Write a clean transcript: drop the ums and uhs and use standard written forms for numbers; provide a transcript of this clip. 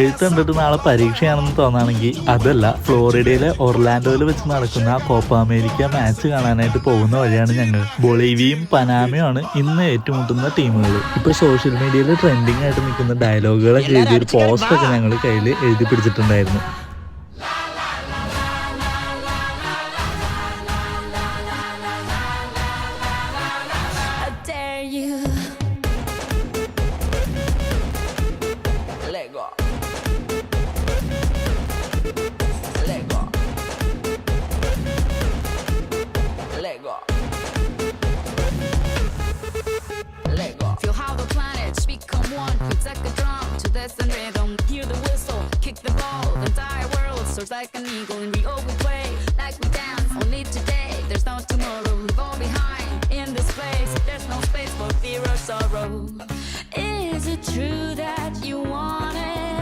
എഴുത്ത് കണ്ടിട്ട് നാളെ പരീക്ഷയാണെന്ന് തോന്നുകയാണെങ്കിൽ അതല്ല, ഫ്ലോറിഡയിലെ ഒർലാൻഡോയിൽ വെച്ച് നടക്കുന്ന കോപ്പ അമേരിക്ക മാച്ച് കാണാനായിട്ട് പോകുന്ന വഴിയാണ് ഞങ്ങൾ. ബൊളീവിയയും പനാമയുമാണ് ഇന്ന് ഏറ്റുമുട്ടുന്ന ടീമുകൾ. ഇപ്പൊ സോഷ്യൽ മീഡിയയിൽ ട്രെൻഡിങ് ആയിട്ട് നിൽക്കുന്ന ഡയലോഗുകളൊക്കെ എഴുതിയൊരു പോസ്റ്റൊക്കെ ഞങ്ങൾ കയ്യിൽ എഴുതി പിടിച്ചിട്ടുണ്ടായിരുന്നു. Feel how the planets become one. It's like a drum to this and rhythm. Hear the whistle, kick the ball. The entire world soars like an eagle. And we all we play like we dance. Only today, there's no tomorrow. Leave all behind in this place. There's no space for fear or sorrow. Is it true that